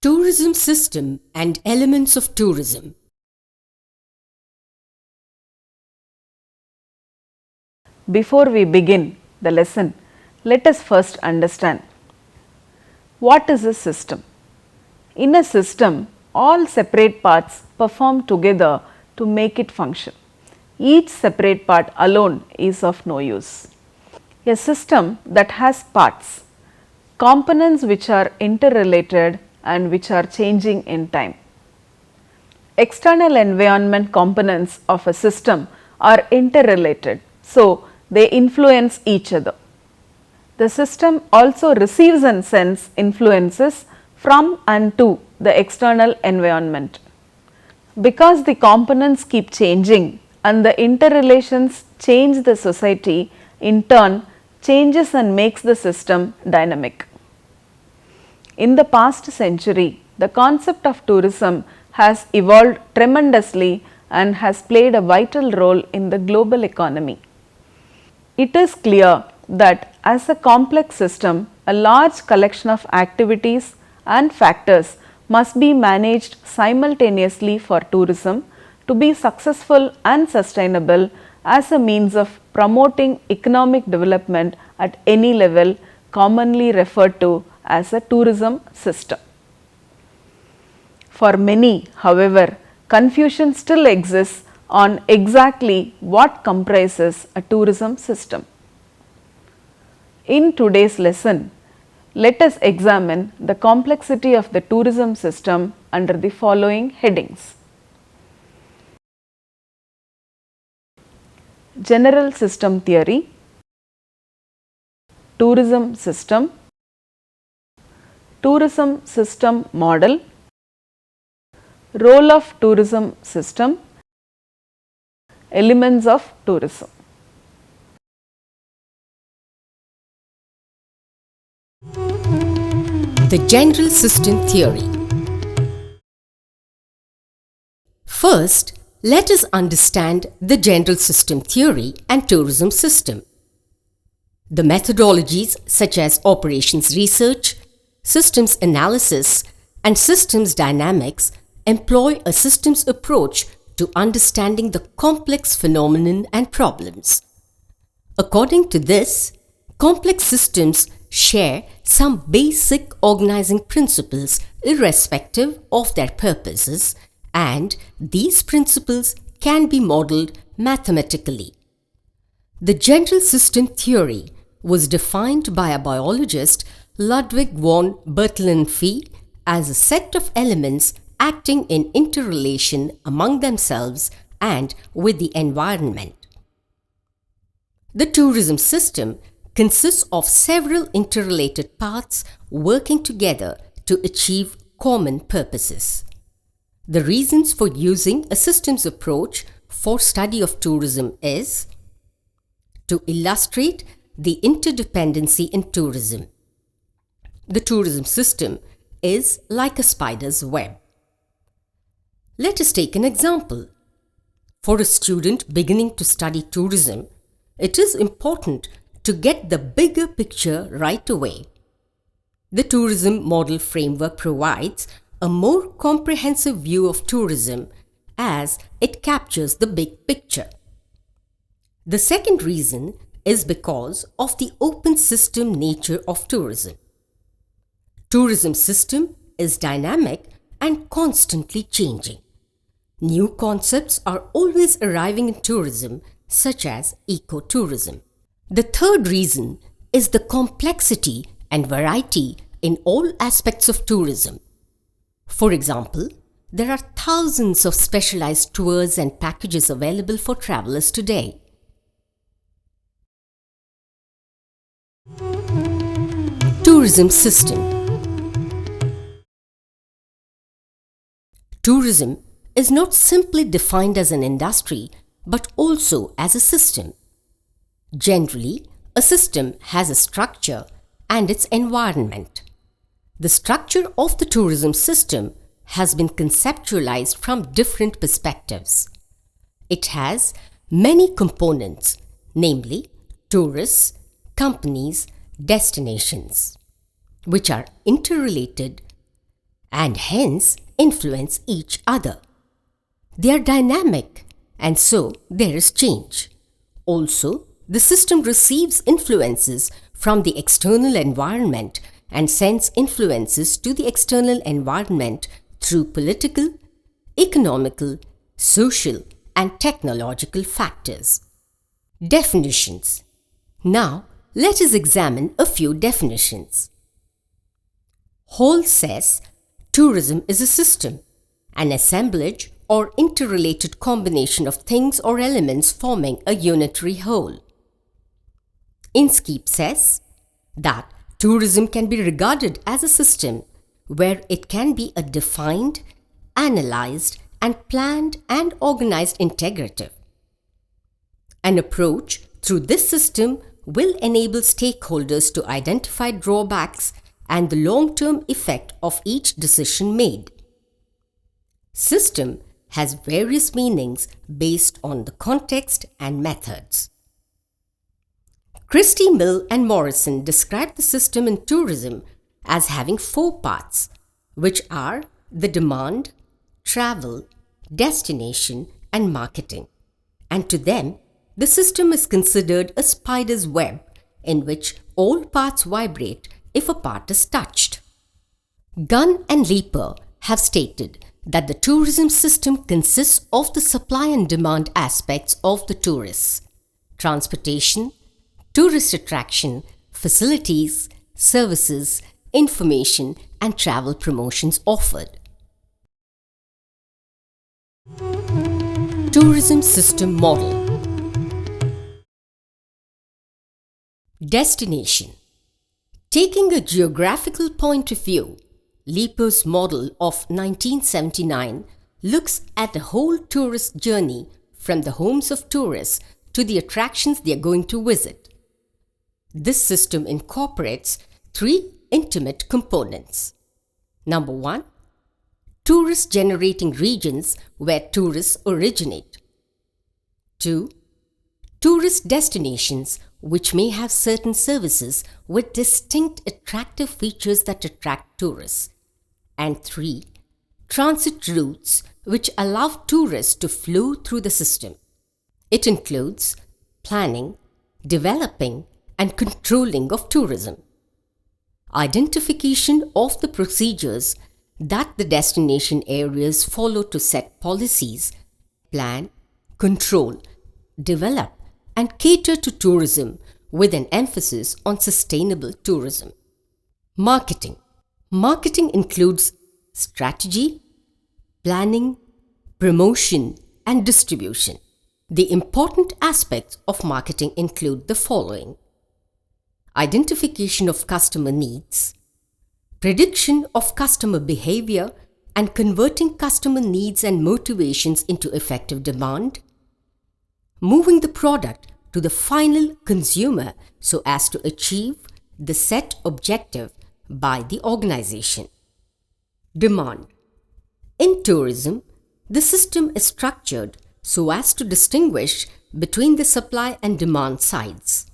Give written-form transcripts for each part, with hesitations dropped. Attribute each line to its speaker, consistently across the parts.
Speaker 1: Tourism system and elements of tourism.
Speaker 2: Before we begin the lesson, let us first understand what is a system. In a system, all separate parts perform together to make it function. Each separate part alone is of no use. A system that has parts, components which are interrelated and which are changing in time. External environment components of a system are interrelated, so they influence each other. The system also receives and sends influences from and to the external environment. Because the components keep changing and the interrelations change the society, in turn changes and makes the system dynamic. In the past century, the concept of tourism has evolved tremendously and has played a vital role in the global economy. It is clear that as a complex system, a large collection of activities and factors must be managed simultaneously for tourism to be successful and sustainable as a means of promoting economic development at any level, commonly referred to as a tourism system. For many, however, confusion still exists on exactly what comprises a tourism system. In today's lesson, let us examine the complexity of the tourism system under the following headings. General system theory, tourism system, tourism system model, role of tourism system, elements of tourism.
Speaker 1: The general system theory. First, let us understand the general system theory and tourism system. The methodologies such as operations research, systems analysis, and systems dynamics employ a systems approach to understanding the complex phenomenon and problems. According to this, complex systems share some basic organizing principles irrespective of their purposes, and these principles can be modeled mathematically. The general system theory was defined by a biologist, Ludwig von Bertalanffy, as a set of elements acting in interrelation among themselves and with the environment. The tourism system consists of several interrelated parts working together to achieve common purposes. The reasons for using a systems approach for study of tourism is to illustrate the interdependency in tourism. The tourism system is like a spider's web. Let us take an example. For a student beginning to study tourism, it is important to get the bigger picture right away. The tourism model framework provides a more comprehensive view of tourism as it captures the big picture. The second reason is because of the open system nature of tourism. Tourism system is dynamic and constantly changing. New concepts are always arriving in tourism, such as ecotourism. The third reason is the complexity and variety in all aspects of tourism. For example, there are thousands of specialized tours and packages available for travelers today. Tourism system. Tourism is not simply defined as an industry but also as a system. Generally, a system has a structure and its environment. The structure of the tourism system has been conceptualized from different perspectives. It has many components, namely tourists, companies, destinations, which are interrelated and hence influence each other. They are dynamic, and so there is change. Also, the system receives influences from the external environment and sends influences to the external environment through political, economical, social, and technological factors. Definitions. Now, let us examine a few definitions. Hall says tourism is a system, an assemblage or interrelated combination of things or elements forming a unitary whole. Inskeep says that tourism can be regarded as a system where it can be a defined, analyzed, and planned and organized integrative. An approach through this system will enable stakeholders to identify drawbacks and the long-term effect of each decision made. System has various meanings based on the context and methods. Christie, Mill, and Morrison describe the system in tourism as having 4 parts, which are the demand, travel, destination, and marketing. And to them, the system is considered a spider's web in which all parts vibrate if a part is touched. Gunn and Leeper have stated that the tourism system consists of the supply and demand aspects of the tourists: transportation, tourist attraction, facilities, services, information, and travel promotions offered. Tourism system model. Destination. Taking a geographical point of view, Leeper's model of 1979 looks at the whole tourist journey from the homes of tourists to the attractions they are going to visit. This system incorporates 3 intimate components. Number 1, tourist generating regions where tourists originate. 2, tourist destinations which may have certain services with distinct attractive features that attract tourists. And 3, transit routes which allow tourists to flow through the system. It includes planning, developing, and controlling of tourism, identification of the procedures that the destination areas follow to set policies, plan, control, develop, and cater to tourism with an emphasis on sustainable tourism. Marketing. Marketing includes strategy, planning, promotion, and distribution. The important aspects of marketing include the following: identification of customer needs, prediction of customer behavior and converting customer needs and motivations into effective demand, moving the product to the final consumer so as to achieve the set objective by the organization. Demand. In tourism, the system is structured so as to distinguish between the supply and demand sides.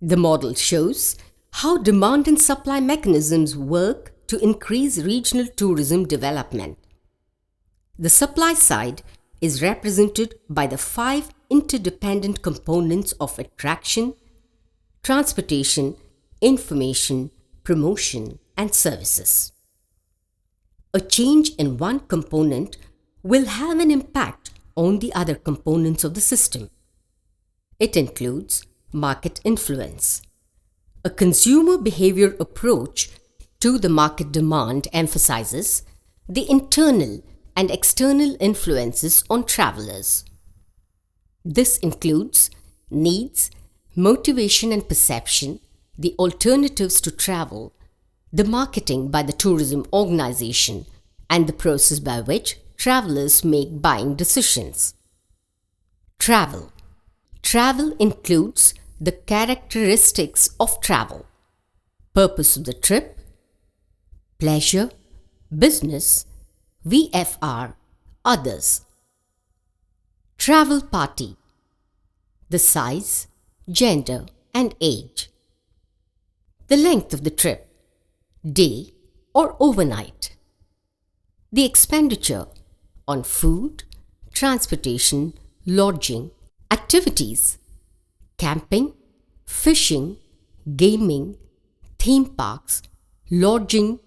Speaker 1: The model shows how demand and supply mechanisms work to increase regional tourism development. The supply side is represented by the 5 interdependent components of attraction, transportation, information, promotion, and services. A change in one component will have an impact on the other components of the system. It includes market influence. A consumer behavior approach to the market demand emphasizes the internal and external influences on travelers. This includes needs, motivation and perception, the alternatives to travel, the marketing by the tourism organization, and the process by which travelers make buying decisions. Travel. Travel includes the characteristics of travel. Purpose of the trip: pleasure, business, VFR, others. Travel party: the size, gender, and age. The length of the trip: day or overnight. The expenditure: on food, transportation, lodging, activities, camping, fishing, gaming, theme parks, lodging,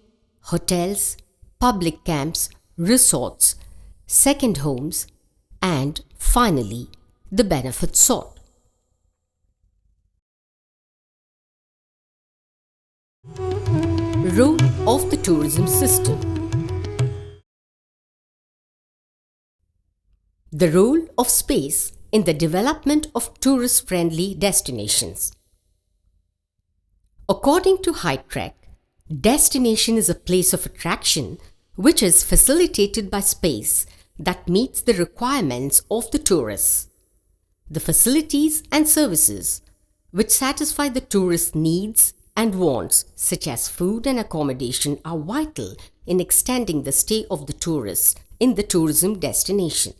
Speaker 1: hotels, public camps, resorts, second homes, and finally, the benefit sought. Role of the tourism system. The role of space in the development of tourist-friendly destinations. According to HiTrek, destination is a place of attraction which is facilitated by space that meets the requirements of the tourists. The facilities and services which satisfy the tourist's needs and wants, such as food and accommodation, are vital in extending the stay of the tourist in the tourism destination.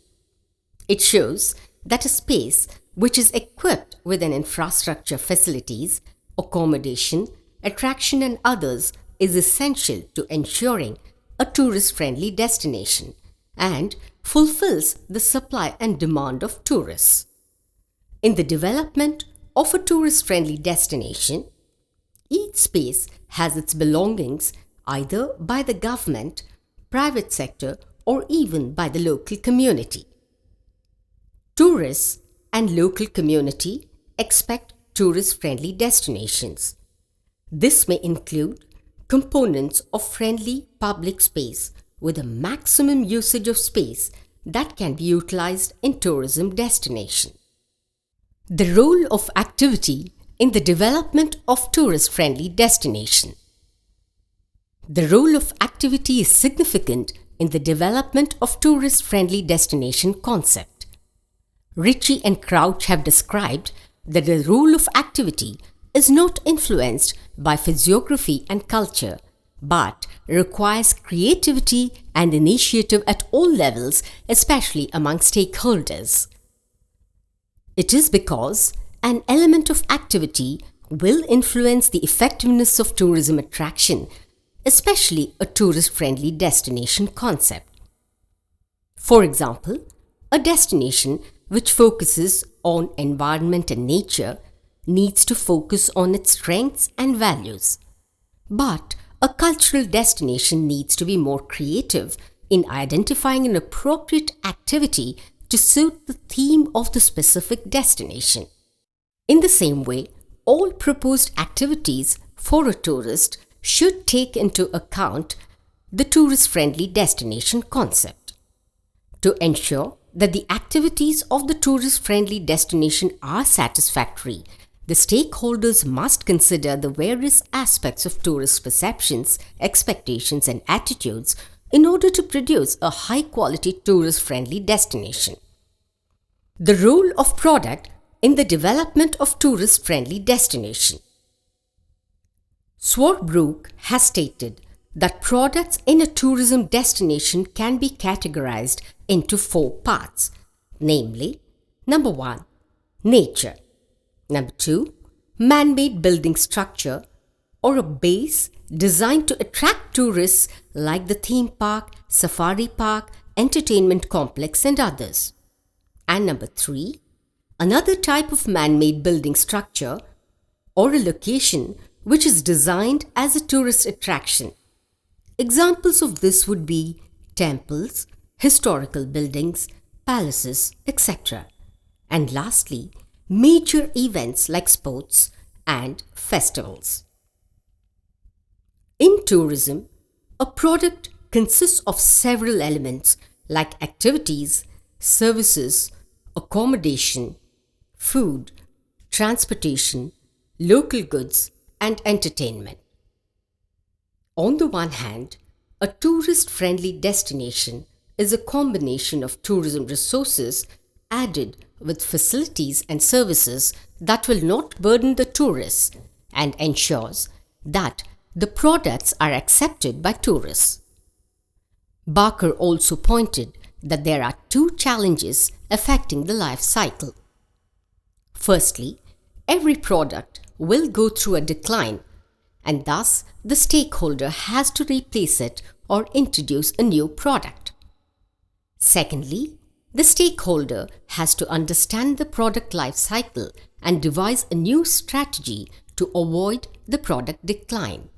Speaker 1: It shows that a space which is equipped with an infrastructure, facilities, accommodation, attraction and others is essential to ensuring a tourist-friendly destination and fulfills the supply and demand of tourists. In the development of a tourist-friendly destination, each space has its belongings either by the government, private sector, or even by the local community. Tourists and local community expect tourist-friendly destinations. This may include components of friendly public space with a maximum usage of space that can be utilized in tourism destination. The role of activity in the development of tourist-friendly destination. The role of activity is significant in the development of tourist-friendly destination concept. Ritchie and Crouch have described that the role of activity is not influenced by physiography and culture, but requires creativity and initiative at all levels, especially among stakeholders. It is because an element of activity will influence the effectiveness of tourism attraction, especially a tourist-friendly destination concept. For example, a destination which focuses on environment and nature needs to focus on its strengths and values. But a cultural destination needs to be more creative in identifying an appropriate activity to suit the theme of the specific destination. In the same way, all proposed activities for a tourist should take into account the tourist-friendly destination concept. To ensure that the activities of the tourist-friendly destination are satisfactory, the stakeholders must consider the various aspects of tourist perceptions, expectations, and attitudes in order to produce a high-quality tourist-friendly destination. The role of product in the development of tourist-friendly destination. Swayamprabha has stated that products in a tourism destination can be categorized into 4 parts, namely, number 1, nature, number 2, man-made building structure or a base designed to attract tourists like the theme park, safari park, entertainment complex and others, and number 3, another type of man-made building structure or a location which is designed as a tourist attraction. Examples of this would be temples, historical buildings, palaces, etc. And lastly, major events like sports and festivals. In tourism, a product consists of several elements like activities, services, accommodation, food, transportation, local goods, and entertainment. On the one hand, a tourist-friendly destination is a combination of tourism resources added with facilities and services that will not burden the tourists and ensures that the products are accepted by tourists. Barker also pointed that there are two challenges affecting the life cycle. Firstly, every product will go through a decline, and thus the stakeholder has to replace it or introduce a new product. Secondly, the stakeholder has to understand the product life cycle and devise a new strategy to avoid the product decline.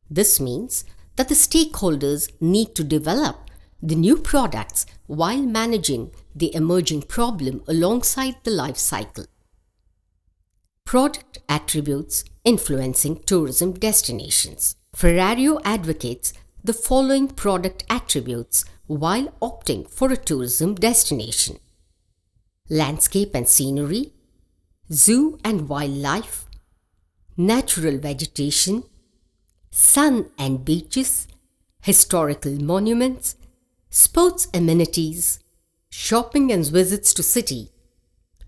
Speaker 1: This means that the stakeholders need to develop the new products while managing the emerging problem alongside the life cycle. Product attributes influencing tourism destinations. Ferrario advocates the following product attributes while opting for a tourism destination: landscape and scenery, zoo and wildlife, natural vegetation, sun and beaches, historical monuments, sports amenities, shopping and visits to city,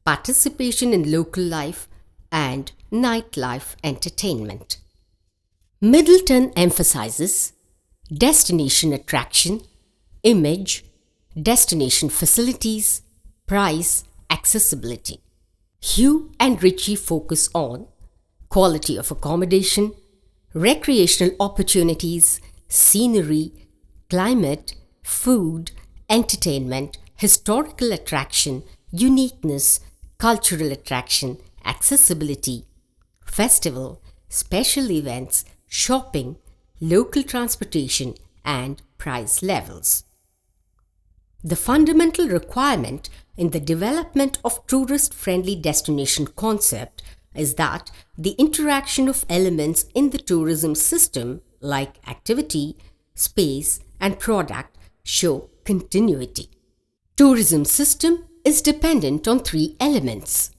Speaker 1: participation in local life, and nightlife entertainment. Middleton emphasizes destination attraction, image, destination facilities, price, accessibility. Hugh and Ritchie focus on quality of accommodation, recreational opportunities, scenery, climate, food, entertainment, historical attraction, uniqueness, cultural attraction, accessibility, festival, special events, shopping, local transportation, and price levels. The fundamental requirement in the development of tourist-friendly destination concept is that the interaction of elements in the tourism system like activity, space, and product show continuity. Tourism system is dependent on three elements,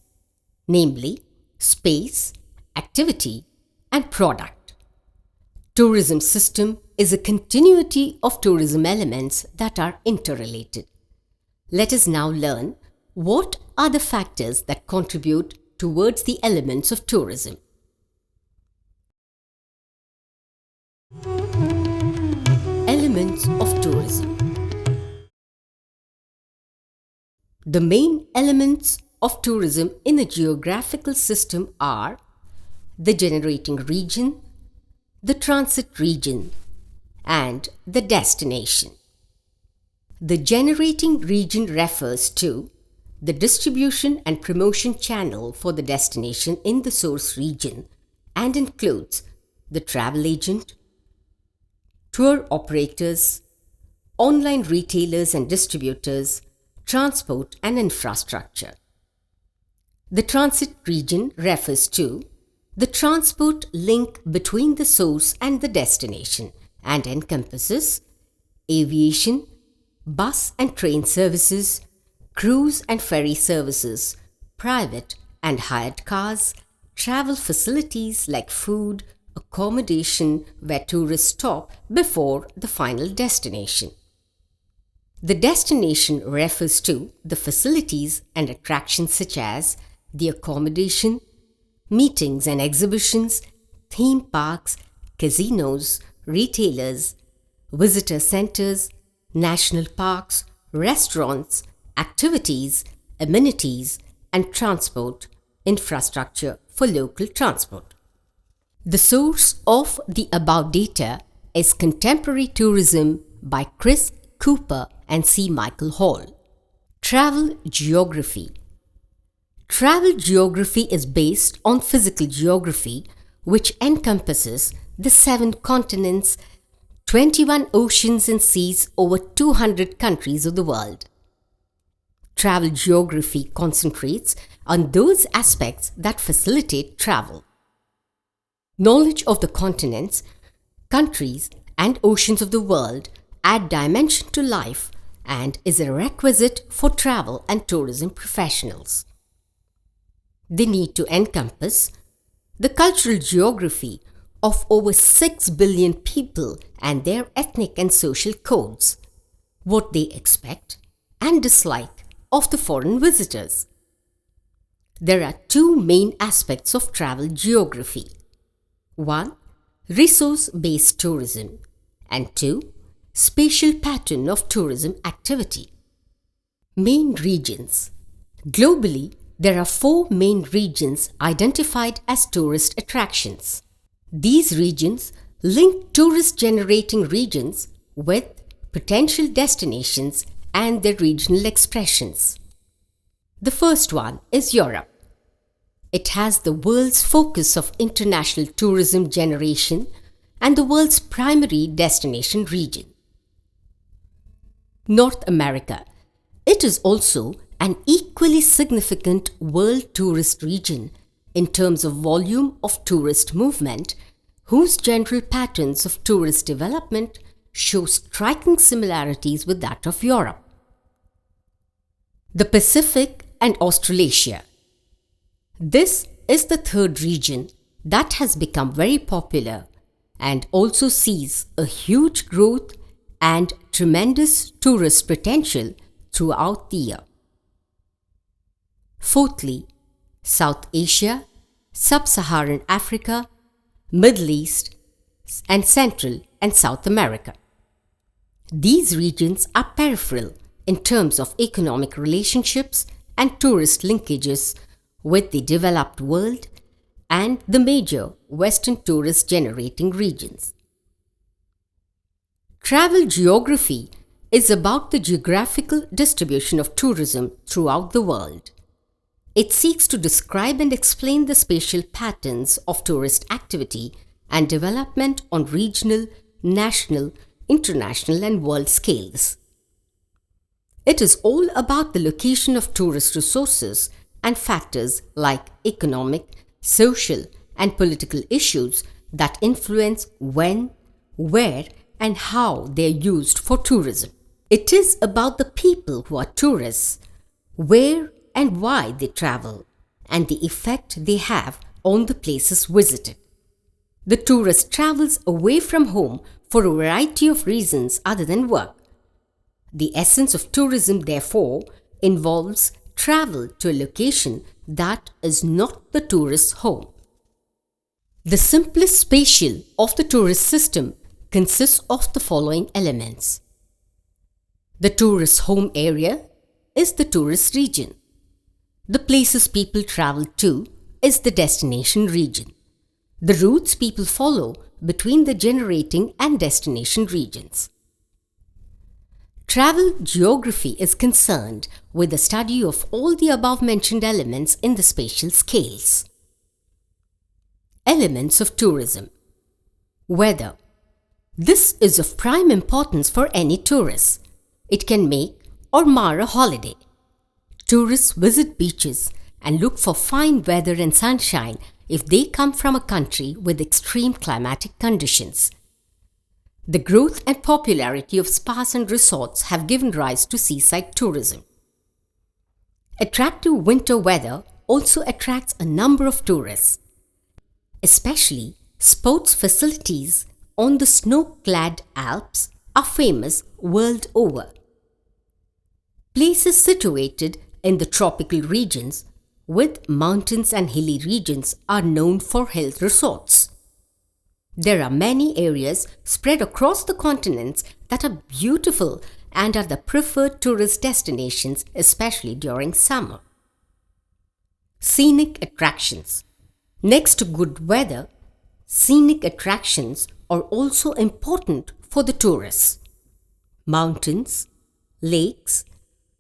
Speaker 1: namely space, activity, and product. Tourism system is a continuity of tourism elements that are interrelated. Let us now learn what are the factors that contribute towards the elements of tourism. Elements of tourism. The main elements of tourism in a geographical system are the generating region, the transit region, and the destination. The generating region refers to the distribution and promotion channel for the destination in the source region and includes the travel agent, tour operators, online retailers and distributors, transport and infrastructure. The transit region refers to the transport link between the source and the destination and encompasses aviation, bus and train services, cruise and ferry services, private and hired cars, travel facilities like food, accommodation where tourists stop before the final destination. The destination refers to the facilities and attractions such as the accommodation, meetings and exhibitions, theme parks, casinos, retailers, visitor centers, national parks, restaurants, activities, amenities, and transport infrastructure for local transport. The source of the above data is Contemporary Tourism by Chris Cooper and C. Michael Hall. Travel geography. Travel geography is based on physical geography, which encompasses the 7 continents, 21 oceans and seas over 200 countries of the world. Travel geography concentrates on those aspects that facilitate travel. Knowledge of the continents, countries, and oceans of the world add dimension to life and is a requisite for travel and tourism professionals. They need to encompass the cultural geography of over 6 billion people and their ethnic and social codes, what they expect and dislike of the foreign visitors. There are 2 main aspects of travel geography. 1. resource-based tourism, and 2. Spatial pattern of tourism activity. Main regions. Globally, there are 4 main regions identified as tourist attractions. These regions link tourist-generating regions with potential destinations and their regional expressions. The first one is Europe. It has the world's focus of international tourism generation and the world's primary destination region. North America. It is also an equally significant world tourist region in terms of volume of tourist movement, whose general patterns of tourist development show striking similarities with that of Europe. The Pacific and Australasia. This is the third region that has become very popular and also sees a huge growth and tremendous tourist potential throughout the year. Fourthly, South Asia, Sub-Saharan Africa, Middle East, and Central and South America. These regions are peripheral in terms of economic relationships and tourist linkages with the developed world and the major Western tourist generating regions. Travel geography is about the geographical distribution of tourism throughout the world. It seeks to describe and explain the spatial patterns of tourist activity and development on regional, national, international, and world scales. It is all about the location of tourist resources and factors like economic, social, and political issues that influence when, where, and how they are used for tourism. It is about the people who are tourists, where and why they travel, and the effect they have on the places visited. The tourist travels away from home for a variety of reasons other than work. The essence of tourism, therefore, involves travel to a location that is not the tourist's home. The simplest spatial of the tourist system consists of the following elements. The tourist home area is the tourist region. The places people travel to is the destination region. The routes people follow between the generating and destination regions. Travel geography is concerned with the study of all the above-mentioned elements in the spatial scales. Elements of tourism. Weather. This is of prime importance for any tourist. It can make or mar a holiday. Tourists visit beaches and look for fine weather and sunshine if they come from a country with extreme climatic conditions. The growth and popularity of spas and resorts have given rise to seaside tourism. Attractive winter weather also attracts a number of tourists. Especially sports facilities on the snow-clad Alps are famous world over. Places situated in the tropical regions with mountains and hilly regions are known for hill resorts. There are many areas spread across the continents that are beautiful and are the preferred tourist destinations, especially during summer. Scenic attractions. Next to good weather, scenic attractions are also important for the tourists. Mountains, lakes,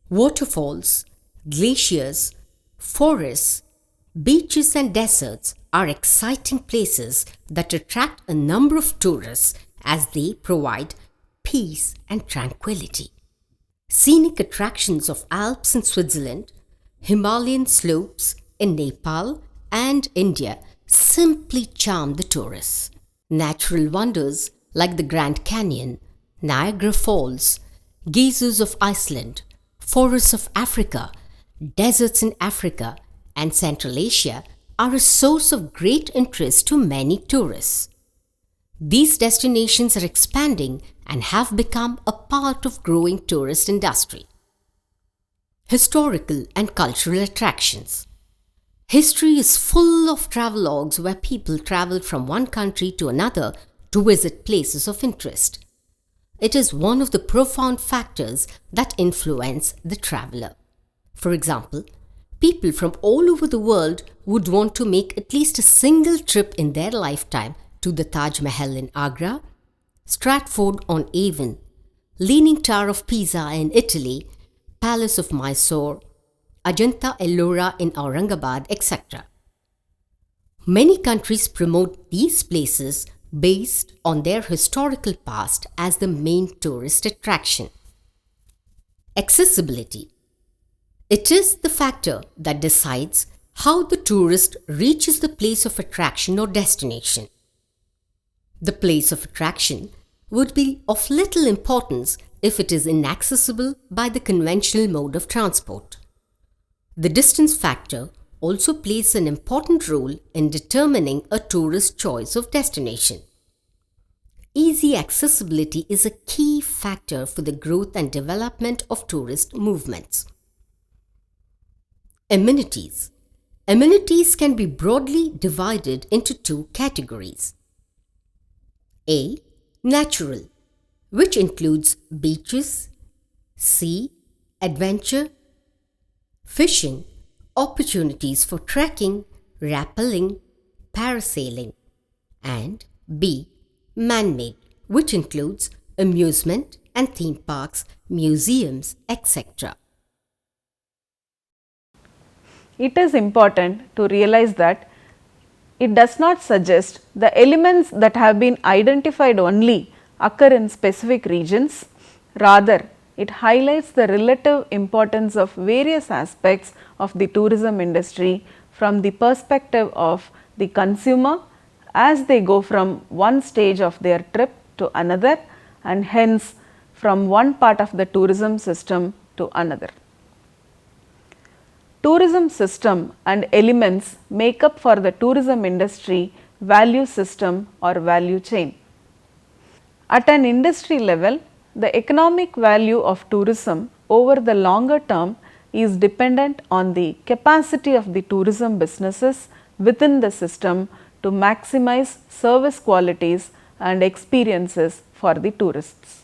Speaker 1: waterfalls, glaciers, forests, beaches and deserts are exciting places that attract a number of tourists as they provide peace and tranquility. Scenic attractions of Alps in Switzerland, Himalayan slopes in Nepal and India simply charm the tourists. Natural wonders like the Grand Canyon, Niagara Falls, geysers of Iceland, forests of Africa, deserts in Africa, and Central Asia are a source of great interest to many tourists. These destinations are expanding and have become a part of growing tourist industry. Historical and cultural attractions. History is full of travelogues where people traveled from one country to another to visit places of interest. It is one of the profound factors that influence the traveler. For example, people from all over the world would want to make at least a single trip in their lifetime to the Taj Mahal in Agra, Stratford-on-Avon, Leaning Tower of Pisa in Italy, Palace of Mysore, Ajanta Ellora in Aurangabad, etc. Many countries promote these places based on their historical past as the main tourist attraction. Accessibility. It is the factor that decides how the tourist reaches the place of attraction or destination. The place of attraction would be of little importance if it is inaccessible by the conventional mode of transport. The distance factor also plays an important role in determining a tourist's choice of destination. Easy accessibility is a key factor for the growth and development of tourist movements. Amenities. Amenities can be broadly divided into two categories. A. Natural, which includes beaches, sea, adventure, fishing, opportunities for trekking, rappelling, parasailing, and B. Man-made, which includes amusement and theme parks, museums, etc.
Speaker 2: It is important to realize that it does not suggest the elements that have been identified only occur in specific regions. Rather, it highlights the relative importance of various aspects of the tourism industry from the perspective of the consumer as they go from one stage of their trip to another, and hence from one part of the tourism system to another. Tourism system and elements make up for the tourism industry value system or value chain. At an industry level, the economic value of tourism over the longer term is dependent on the capacity of the tourism businesses within the system to maximize service qualities and experiences for the tourists.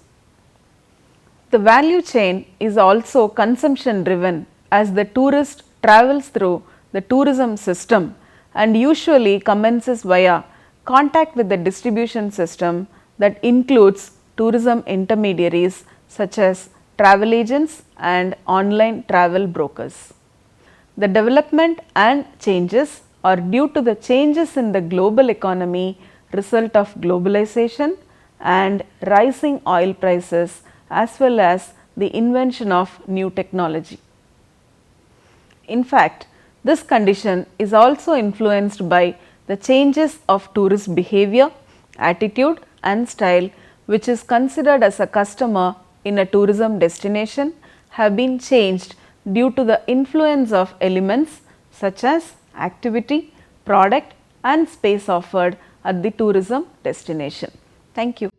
Speaker 2: The value chain is also consumption driven as the tourist travels through the tourism system and usually commences via contact with the distribution system that includes tourism intermediaries such as travel agents and online travel brokers. The development and changes are due to the changes in the global economy result of globalization and rising oil prices as well as the invention of new technology. In fact, this condition is also influenced by the changes of tourist behavior, attitude and style which is considered as a customer in a tourism destination have been changed due to the influence of elements such as activity, product and space offered at the tourism destination. Thank you.